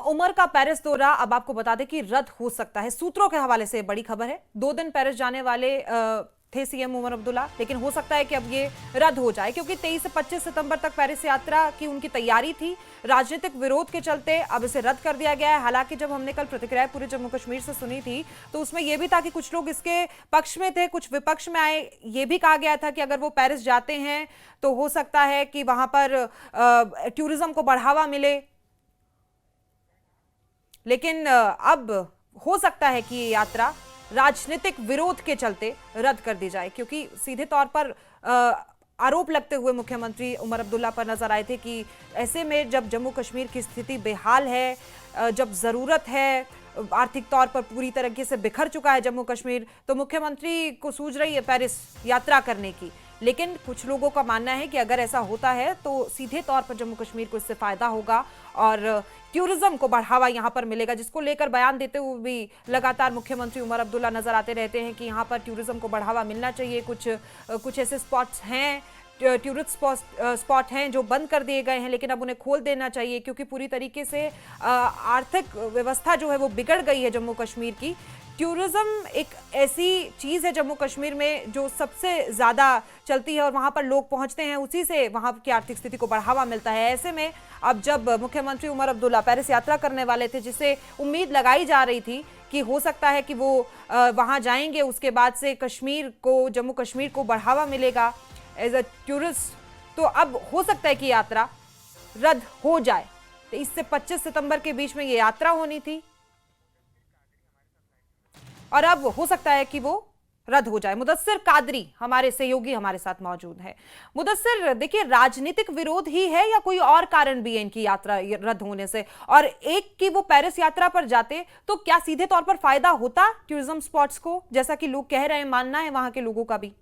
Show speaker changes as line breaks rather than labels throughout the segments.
उमर का पेरिस दौरा अब आपको बता दें कि रद्द हो सकता है। सूत्रों के हवाले से बड़ी खबर है। 2 दिन पेरिस जाने वाले थे सीएम उमर अब्दुल्ला, लेकिन हो सकता है कि अब ये रद्द हो जाए, क्योंकि 23 से 25 सितंबर तक पेरिस यात्रा की उनकी तैयारी थी। राजनीतिक विरोध के चलते अब इसे रद्द कर दिया गया है। हालांकि जब हमने कल प्रतिक्रियाएं पूरे जम्मू कश्मीर से सुनी थी तो उसमें यह भी था कि कुछ लोग इसके पक्ष में थे, कुछ विपक्ष में आए। ये भी कहा गया था कि अगर वो पेरिस जाते हैं तो हो सकता है कि वहां पर टूरिज्म को बढ़ावा मिले, लेकिन अब हो सकता है कि ये यात्रा राजनीतिक विरोध के चलते रद्द कर दी जाए, क्योंकि सीधे तौर पर आरोप लगते हुए मुख्यमंत्री उमर अब्दुल्ला पर नजर आए थे कि ऐसे में जब जम्मू कश्मीर की स्थिति बेहाल है, जब जरूरत है, आर्थिक तौर पर पूरी तरीके से बिखर चुका है जम्मू कश्मीर, तो मुख्यमंत्री को सूझ रही है पेरिस यात्रा करने की। लेकिन कुछ लोगों का मानना है कि अगर ऐसा होता है तो सीधे तौर पर जम्मू कश्मीर को इससे फायदा होगा और टूरिज्म को बढ़ावा यहां पर मिलेगा, जिसको लेकर बयान देते हुए भी लगातार मुख्यमंत्री उमर अब्दुल्ला नजर आते रहते हैं कि यहां पर टूरिज्म को बढ़ावा मिलना चाहिए। कुछ ऐसे स्पॉट्स हैं, टूरिस्ट स्पॉट हैं जो बंद कर दिए गए हैं, लेकिन अब उन्हें खोल देना चाहिए, क्योंकि पूरी तरीके से आर्थिक व्यवस्था जो है वो बिगड़ गई है जम्मू कश्मीर की। टूरिज्म एक ऐसी चीज है जम्मू कश्मीर में जो सबसे ज्यादा चलती है और वहां पर लोग पहुंचते हैं, उसी से वहां की आर्थिक स्थिति को बढ़ावा मिलता है। ऐसे में अब जब मुख्यमंत्री उमर अब्दुल्ला पेरिस यात्रा करने वाले थे, जिसे उम्मीद लगाई जा रही थी कि हो सकता है कि वो वहां जाएंगे, उसके बाद से जम्मू कश्मीर को बढ़ावा मिलेगा एज अ टूरिस्ट, तो अब हो सकता है कि यात्रा रद्द हो जाए। 23 से 25 सितंबर के बीच में ये यात्रा होनी थी और अब हो सकता है कि वो रद्द हो जाए। मुदस्सिर कादरी हमारे सहयोगी हमारे साथ मौजूद है। मुदस्सिर, देखिए, राजनीतिक विरोध ही है या कोई और कारण भी है इनकी यात्रा रद्द होने से? और एक कि वो पेरिस यात्रा पर जाते तो क्या सीधे तौर पर फायदा होता टूरिज्म स्पॉट्स को, जैसा कि लोग कह रहे हैं, मानना है वहां के लोगों का भी?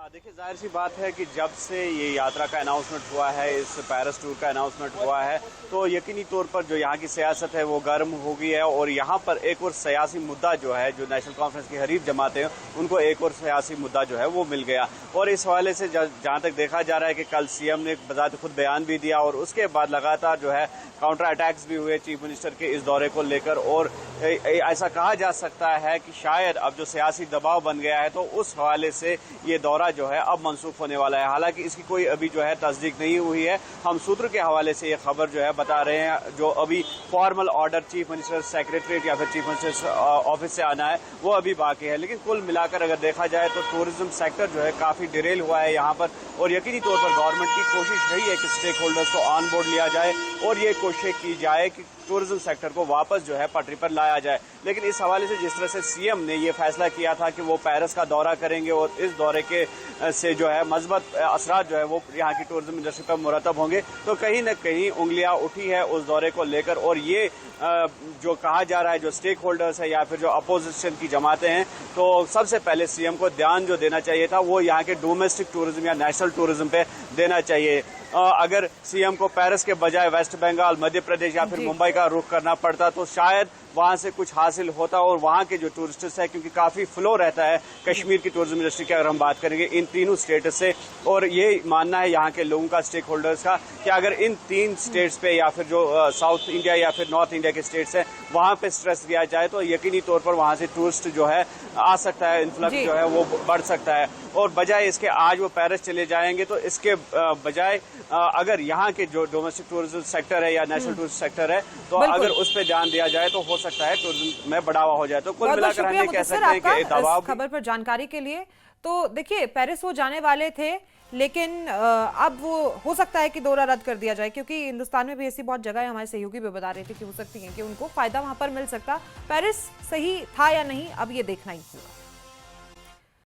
देखिए, जाहिर सी बात है कि जब से ये यात्रा का अनाउंसमेंट हुआ है, इस पेरिस टूर का अनाउंसमेंट हुआ है, तो यकीनी तौर पर जो यहाँ की सियासत है वो गर्म हो गई है और यहाँ पर एक और सियासी मुद्दा जो है, जो नेशनल कॉन्फ्रेंस की हरीफ जमातें हैं उनको एक और सियासी मुद्दा जो है वो मिल गया। और इस हवाले से जहाँ तक देखा जा रहा है कि कल सीएम ने बजाते खुद बयान भी दिया और उसके बाद लगातार जो है काउंटर अटैक्स भी हुए चीफ मिनिस्टर के इस दौरे को लेकर, और ऐसा कहा जा सकता है कि शायद अब जो सियासी दबाव बन गया है तो उस हवाले से ये दौरा जो है अब मनसूख होने वाला है। हालांकि इसकी कोई अभी जो है तस्दीक नहीं हुई है। हम सूत्र के हवाले से ये खबर जो है बता रहे हैं, जो अभी formal order chief minister secretariat या फिर चीफ मिनिस्टर ऑफिस से आना है वो अभी बाकी है। लेकिन कुल मिलाकर अगर देखा जाए तो टूरिज्म सेक्टर जो है काफी डिरेल हुआ है यहाँ पर, और यकीनी तौर पर गवर्नमेंट की कोशिश रही है कि स्टेक होल्डर्स को ऑन बोर्ड लिया जाए और ये कोशिश की जाए कि टूरिज्म सेक्टर को वापस जो है पटरी पर लाया जाए। लेकिन इस हवाले से जिस तरह से सीएम ने ये फैसला किया था कि वो पेरिस का दौरा करेंगे और इस दौरे के से जो है मजबूत असरात जो है वो यहाँ की टूरिज्म इंडस्ट्री पर मुरतब होंगे, तो कहीं न कहीं उंगलियां उठी है उस दौरे को लेकर। और ये जो कहा जा रहा है, जो स्टेक होल्डर्स है या फिर जो अपोजिशन की जमातें हैं, तो सबसे पहले सीएम को ध्यान जो देना चाहिए था वो यहाँ के डोमेस्टिक टूरिज्म या नेशनल टूरिज्म पे देना चाहिए। अगर सीएम को पेरिस के बजाय वेस्ट बंगाल, मध्य प्रदेश या फिर मुंबई का रुख करना पड़ता तो शायद वहां से कुछ हासिल होता और वहां के जो टूरिस्ट्स है, क्योंकि काफी फ्लो रहता है कश्मीर की टूरिज्म इंडस्ट्री की अगर हम बात करेंगे इन तीनों स्टेट से, और ये मानना है यहाँ के लोगों का, स्टेक होल्डर्स का, कि अगर इन 3 स्टेट्स पे या फिर जो साउथ इंडिया या फिर नॉर्थ इंडिया के स्टेट्स हैं वहां पे स्ट्रेस दिया जाए तो यकीनी तौर पर वहां से टूरिस्ट जो है आ सकता है, इन्फ्लक्स जो है वो बढ़ सकता है। और बजाय इसके आज वो पेरिस चले जाएंगे तो इसके बजाय अगर यहाँ के जो डोमेस्टिक टूरिज्म सेक्टर है या नेशनल टूरिज्म सेक्टर है तो अगर उस पर ध्यान दिया जाए तो हो सकता है टूरिज्म में बढ़ावा हो जाए। तो कुल मिलाकर हम ये कह सकते हैं कि दबाव।
खबर पर जानकारी के लिए तो देखिए, पेरिस वो जाने वाले थे, लेकिन अब वो हो सकता है कि दौरा रद्द कर दिया जाए, क्योंकि हिंदुस्तान में भी ऐसी बहुत जगह है, हमारे सहयोगी भी बता रहे थे कि हो सकती है कि उनको फायदा वहां पर मिल सकता। पेरिस सही था या नहीं, अब ये देखना ही होगा।